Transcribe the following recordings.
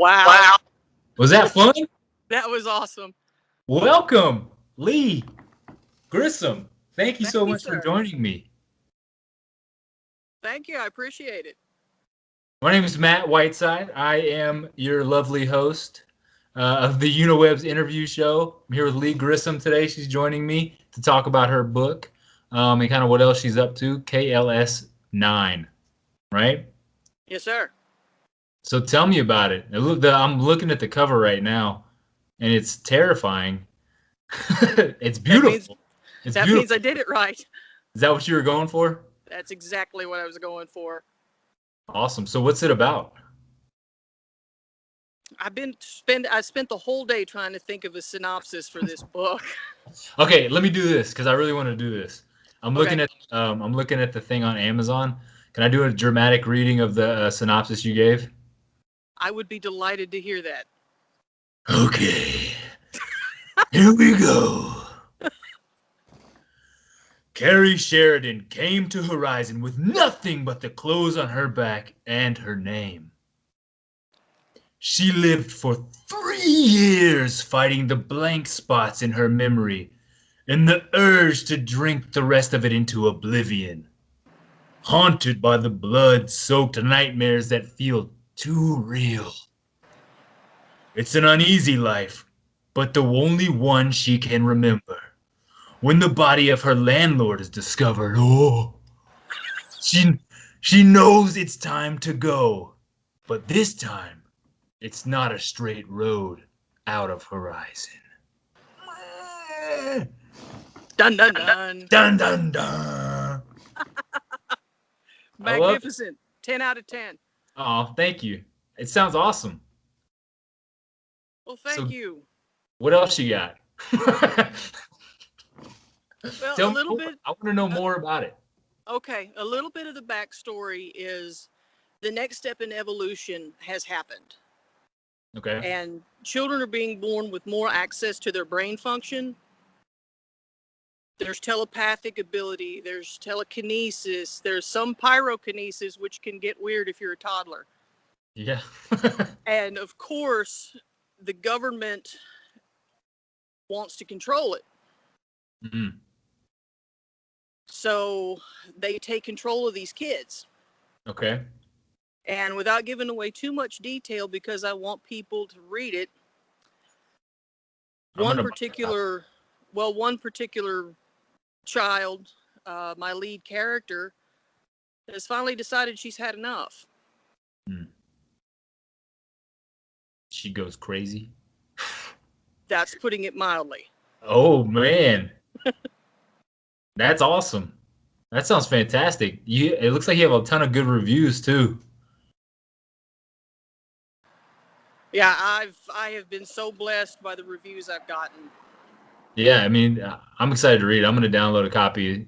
Wow. Was that fun? That was awesome. Welcome, Leigh Grissom. Thank you so much for sir. joining me. Thank you. I appreciate it. My name is Matt Whiteside. I am your lovely host of the Uniwebs interview show. I'm here with Leigh Grissom today. She's joining me to talk about her book and kind of what else she's up to. KLS-9, right? Yes, sir. So tell me about it. I'm looking at the cover right now, and it's terrifying. It's beautiful. That means I did it right. Is that what you were going for? That's exactly what I was going for. Awesome. So what's it about? I spent the whole day trying to think of a synopsis for this book. Okay, let me do this because I really want to do this. I'm Okay. looking at the thing on Amazon. Can I do a dramatic reading of the synopsis you gave? I would be delighted to hear that. Okay. Here we go. Carrie Sheridan came to Horizon with nothing but the clothes on her back and her name. She lived for 3 years fighting the blank spots in her memory and the urge to drink the rest of it into oblivion. Haunted by the blood-soaked nightmares that feel too real. It's an uneasy life, but the only one she can remember. When the body of her landlord is discovered, she knows it's time to go. But this time, it's not a straight road out of Horizon. Dun, dun, dun. Dun, dun, dun. Magnificent. 10 out of 10. Oh, thank you. It sounds awesome. Well, thank you. What else you got? Well, Tell a me little more. bit. I want to know more about it. Okay, a little bit of the backstory is the next step in evolution has happened. Okay. And children are being born with more access to their brain function. There's telepathic ability, there's telekinesis, there's some pyrokinesis, which can get weird if you're a toddler. Yeah. And of course, the government wants to control it. Mm-hmm. So they take control of these kids. Okay. And without giving away too much detail, because I want people to read it, one particular child, my lead character, has finally decided she's had enough. She goes crazy. That's putting it mildly. Oh, man. That's awesome. That sounds fantastic. It looks like you have a ton of good reviews too. Yeah, I have been so blessed by the reviews I've gotten. Yeah, I mean, I'm excited to read it. I'm going to download a copy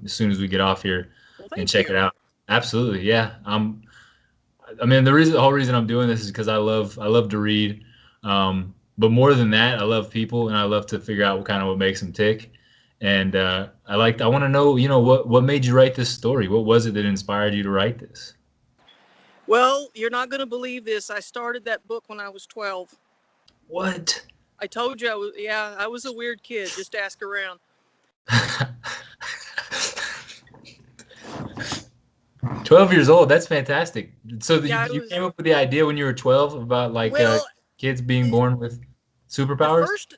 as soon as we get off here and check it out. Absolutely, yeah. I mean, the whole reason I'm doing this is because I love to read. But more than that, I love people and I love to figure out what makes them tick. And I want to know, what made you write this story? What was it that inspired you to write this? Well, you're not going to believe this. I started that book when I was 12. What? I told you I was a weird kid. Just ask around. 12 years old. That's fantastic. So you came up with the idea when you were 12 about kids being born with superpowers?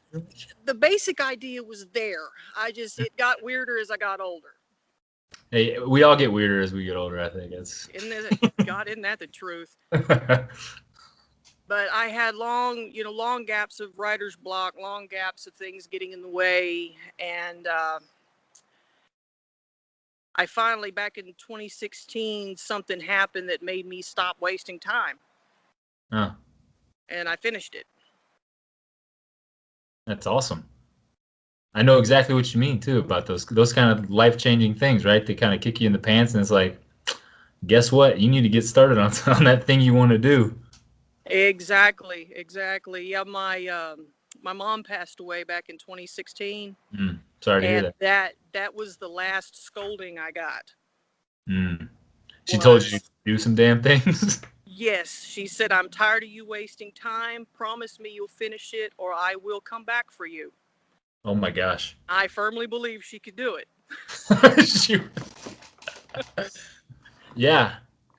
The basic idea was there. It got weirder as I got older. Hey, we all get weirder as we get older, I think. Isn't that the truth? But I had long gaps of writer's block, long gaps of things getting in the way. And I finally, back in 2016, something happened that made me stop wasting time. Oh. And I finished it. That's awesome. I know exactly what you mean, too, about those kind of life-changing things, right? They kind of kick you in the pants, and it's like, guess what? You need to get started on that thing you want to do. Exactly. Yeah, my mom passed away back in 2016. Sorry to hear that. That was the last scolding I got. She told you to do some damn things? Yes, she said, I'm tired of you wasting time. Promise me you'll finish it or I will come back for you. Oh my gosh. I firmly believe she could do it. Shoot. Yeah,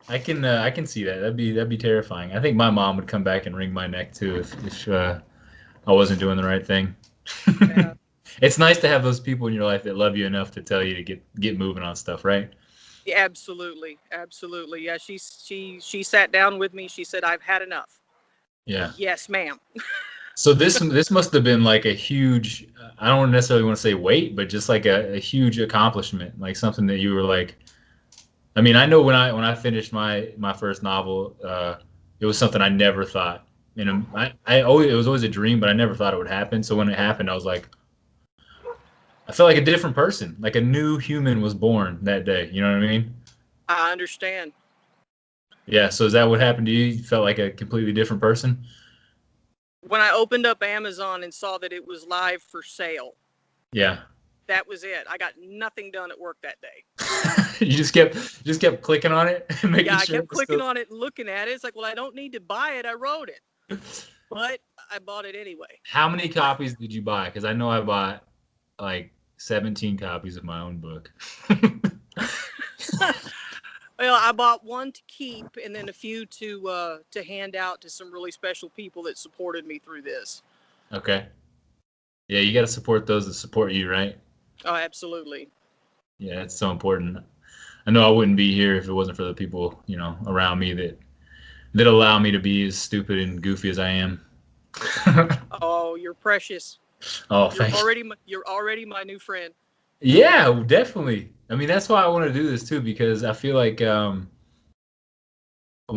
I can see that. That'd be terrifying. I think my mom would come back and wring my neck too if I wasn't doing the right thing. Yeah. It's nice to have those people in your life that love you enough to tell you to get moving on stuff, right? Yeah, absolutely. Absolutely. Yeah, she sat down with me. She said, I've had enough. Yeah. Yes, ma'am. So this must have been like a huge, I don't necessarily want to say weight, but just like a huge accomplishment, like something that you were like, I mean, I know when I finished my first novel, it was something I never thought. You know, I always it was always a dream, but I never thought it would happen. So when it happened, I was like, I felt like a different person, like a new human was born that day. You know what I mean? I understand. Yeah. So is that what happened to you? You felt like a completely different person? When I opened up Amazon and saw that it was live for sale, Yeah. that was it. I got nothing done at work that day. You just kept clicking on it, making Yeah, I sure kept it was clicking still. on it and looking at it. It's like, well, I don't need to buy it. I wrote it. But I bought it anyway. How many copies did you buy? Because I know I bought like 17 copies of my own book. Well, I bought one to keep and then a few to hand out to some really special people that supported me through this. Okay. Yeah, you got to support those that support you, right? Oh, absolutely. Yeah, it's so important. I know I wouldn't be here if it wasn't for the people, around me that allow me to be as stupid and goofy as I am. Oh, you're precious. Oh, You're thank you. already you're already my new friend. Yeah, definitely. I mean, that's why I want to do this too, because I feel like when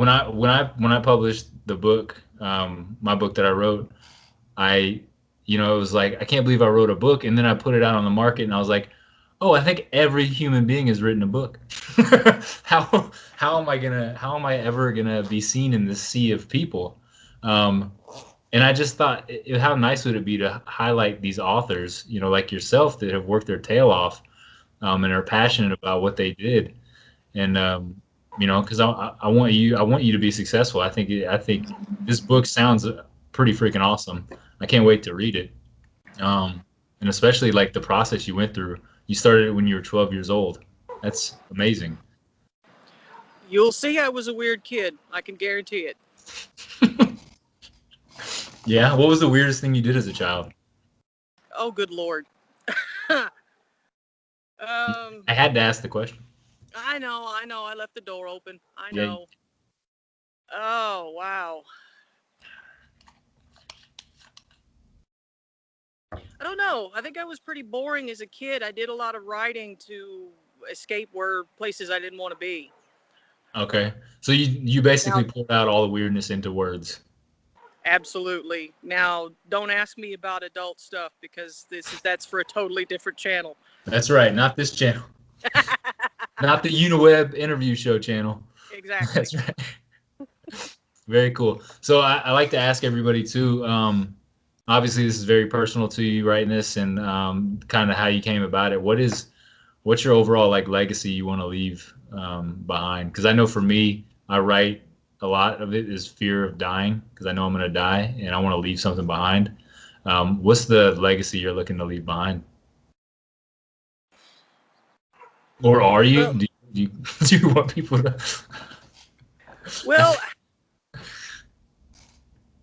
I published the book, my book that I wrote, I, it was like I can't believe I wrote a book, and then I put it out on the market, and I was like, oh, I think every human being has written a book. How am I ever gonna be seen in this sea of people? Um, and I just thought, how nice would it be to highlight these authors, like yourself, that have worked their tail off, and are passionate about what they did, and because I want you to be successful. I think this book sounds pretty freaking awesome. I can't wait to read it. And especially like the process you went through. You started it when you were 12 years old. That's amazing. You'll see I was a weird kid. I can guarantee it. Yeah. What was the weirdest thing you did as a child? Oh, good Lord. um, I had to ask the question. I know. I left the door open. I Yeah. know. Oh, wow. I don't know. I think I was pretty boring as a kid. I did a lot of writing to escape where places I didn't want to be. Okay. So you Now, basically pulled out all the weirdness into words. absolutely. Now, don't ask me about adult stuff because that's for a totally different channel. That's right. Not this channel. Not the Uniweb interview show channel. Exactly. That's right. Very cool. So I like to ask everybody too. Obviously, this is very personal to you writing this, and kind of how you came about it. What's your overall like legacy you want to leave behind? Because I know for me, I write a lot of it is fear of dying because I know I'm going to die and I want to leave something behind. What's the legacy you're looking to leave behind? Or are you? Well, Do you, do you want people to? well,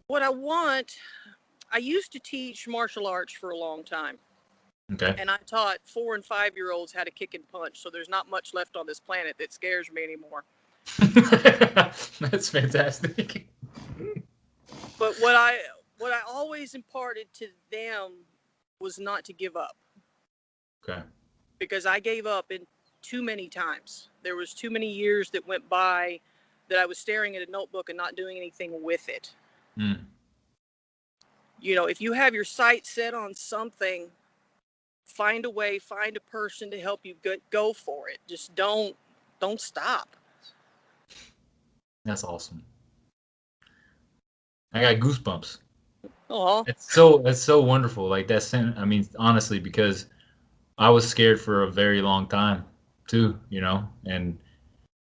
what I want, I used to teach martial arts for a long time. Okay. And I taught 4 and 5-year-olds how to kick and punch. So there's not much left on this planet that scares me anymore. That's fantastic. But what I always imparted to them was not to give up Okay. because I gave up in too many times. There was too many years that went by that I was staring at a notebook and not doing anything with it. Mm. If you have your sights set on something, find a way, find a person to help you go for it. Just don't stop. That's awesome. I got goosebumps. Oh, That's so wonderful. Like I mean, honestly, because I was scared for a very long time too, and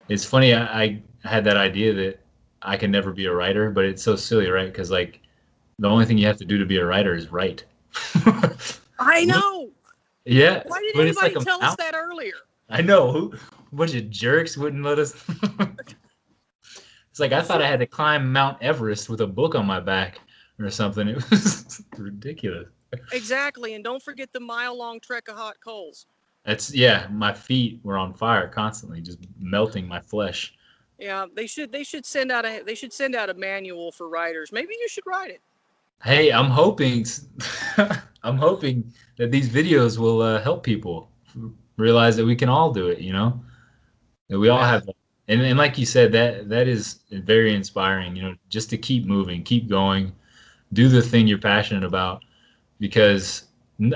it's funny. I had that idea that I can never be a writer, but it's so silly, right? Because like the only thing you have to do to be a writer is write. I know. Yeah, Why didn't but it's like anybody a tell us mountain. that earlier? I know who a bunch of jerks wouldn't let us. It's like I thought I had to climb Mount Everest with a book on my back or something. It was ridiculous. Exactly, and don't forget the mile-long trek of hot coals. That's yeah, my feet were on fire constantly, just melting my flesh. Yeah, they should send out a manual for writers. Maybe you should write it. Hey, I'm hoping I'm hoping that these videos will help people realize that we can all do it, you know? That we all Yeah. have and like you said, that is very inspiring, you know, just to keep moving, keep going, do the thing you're passionate about because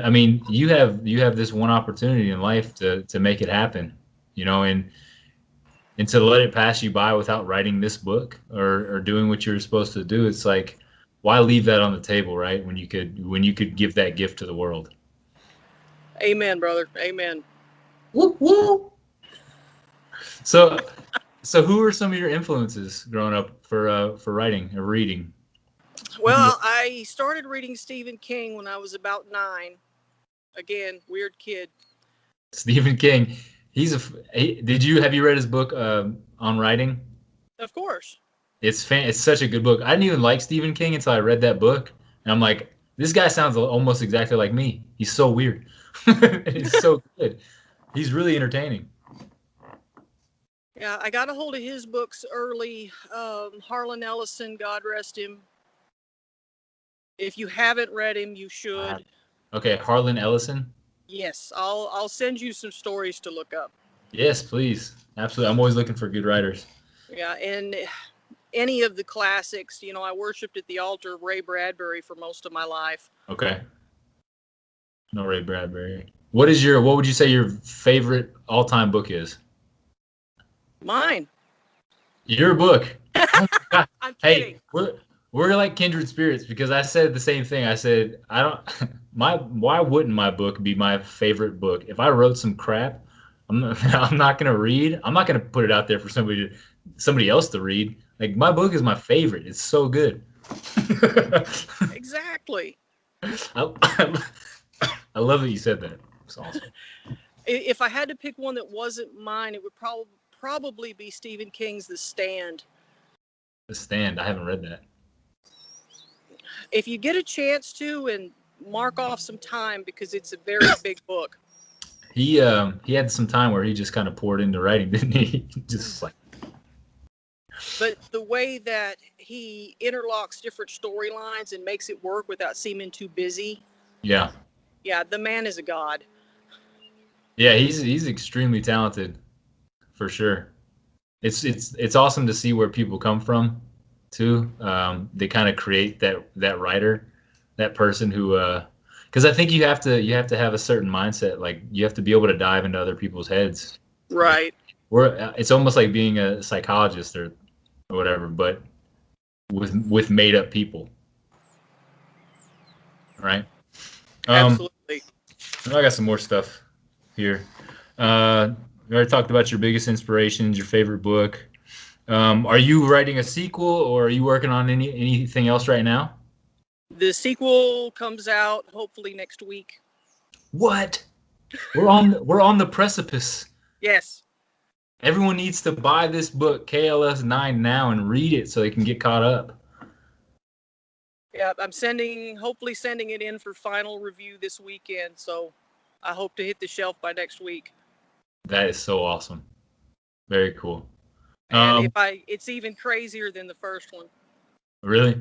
I mean, you have this one opportunity in life to make it happen, you know, and to let it pass you by without writing this book or doing what you're supposed to do, it's like why leave that on the table, right? When you could give that gift to the world. Amen, brother. Amen. Woo woo. So so who are some of your influences growing up for writing or reading? Who do you Well, I started reading Stephen King when I was about 9. Again, weird kid. Stephen King. Did you have you read his book on writing? Of course. It's such a good book. I didn't even like Stephen King until I read that book, and I'm like, this guy sounds almost exactly like me. He's so weird. He's so good. He's really entertaining. Yeah, I got a hold of his books early. Harlan Ellison, God rest him. If you haven't read him, you I have. should. Okay, Harlan Ellison. Yes, I'll send you some stories to look up. Yes, please. Absolutely. I'm always looking for good writers. Yeah, and any of the classics. I worshipped at the altar of Ray Bradbury for most of my life. Okay. No Ray Bradbury. What would you say your favorite all-time book is? Mine. Your book. Oh my God. I'm Hey, kidding. we're like kindred spirits because I said the same thing. I said I don't my why wouldn't my book be my favorite book? If I wrote some crap, I'm not gonna read. I'm not gonna put it out there for somebody else to read. Like my book is my favorite. It's so good. Exactly. I, I love that you said that. It's awesome. If I had to pick one that wasn't mine, it would probably be Stephen King's The Stand. The Stand. I haven't read that. If you get a chance to, and mark off some time because it's a very big book. He had some time where he just kind of poured into writing, didn't he? Just like But the way that he interlocks different storylines and makes it work without seeming too busy, yeah. yeah, the man is a god. Yeah, he's extremely talented for sure. It's awesome to see where people come from too. They kind of create that writer, that person who because I think you have to have a certain mindset. Like you have to be able to dive into other people's heads. You know, Right. it's almost like being a psychologist or whatever, but with made up people, right? Um, Absolutely. I got some more stuff here. We already talked about your biggest inspirations, your favorite book. Are you writing a sequel, or are you working on anything else right now? The sequel comes out hopefully next week. What? We're on the precipice. Yes. Everyone needs to buy this book, KLS-9, now and read it so they can get caught up. Yeah, I'm hopefully sending it in for final review this weekend. So I hope to hit the shelf by next week. That is so awesome. Very cool. And Um, it's even crazier than the first one. really?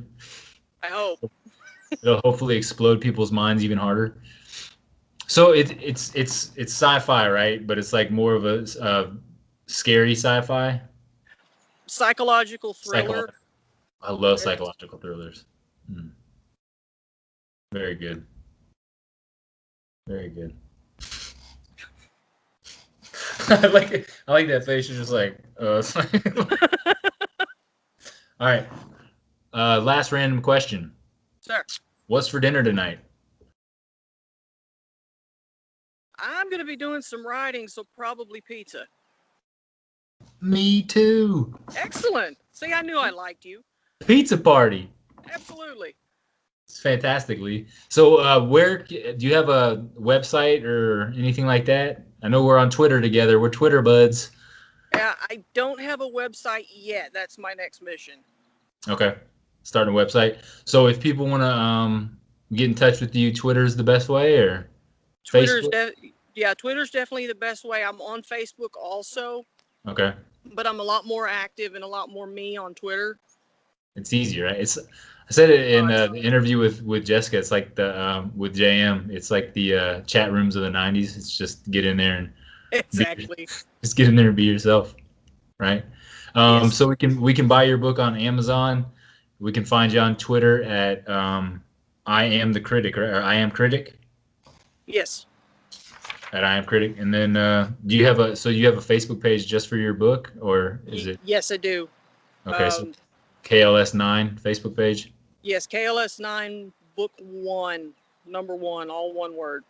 I hope. It'll hopefully explode people's minds even harder. So it's sci-fi, right? But it's like more of a scary sci-fi. Psychological thriller. Psychological. I love It's, psychological thrillers. Hmm. Very good. Very good. I like that face. You're just like, all right. Last random question. sir, What's for dinner tonight? I'm going to be doing some writing, so probably pizza. Me too. Excellent. See, I knew I liked you. Pizza party. Absolutely. It's fantastically. So, where do you have a website or anything like that? I know we're on Twitter together. We're Twitter buds. I don't have a website yet. That's my next mission. Okay, starting a website. So, if people want to get in touch with you, Twitter's the best way, or Twitter's Facebook? Twitter's definitely the best way. I'm on Facebook also, Okay, but I'm a lot more active and a lot more me on Twitter. it's easier, right? It's I said it in It's the interview with Jessica. It's like the with JM. It's like the chat rooms of the '90s. It's just get in there and exactly. just get in there and be yourself, right? Yes. So we can buy your book on Amazon. We can find you on Twitter at I am the critic or I am critic Yes. at I am critic. And then do you have a Facebook page just for your book, or is it Yes, I do. okay? So KLS-9 Facebook page. Yes, KLS-9 book 1, number 1, all one word.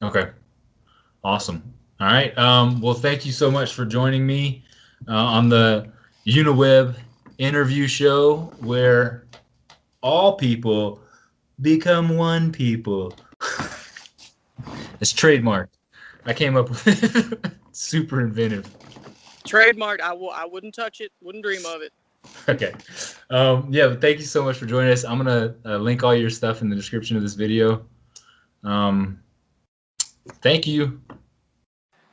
Okay, awesome. All right. Well, thank you so much for joining me on the Uniweb interview show, where all people become one people. It's trademarked. I came up with it. Super inventive. Trademarked. I wouldn't touch it. Wouldn't dream of it. Okay. Yeah, but thank you so much for joining us. I'm going to link all your stuff in the description of this video. Thank you.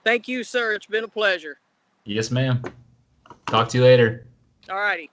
Thank you, sir. It's been a pleasure. Yes, ma'am. Talk to you later. All righty.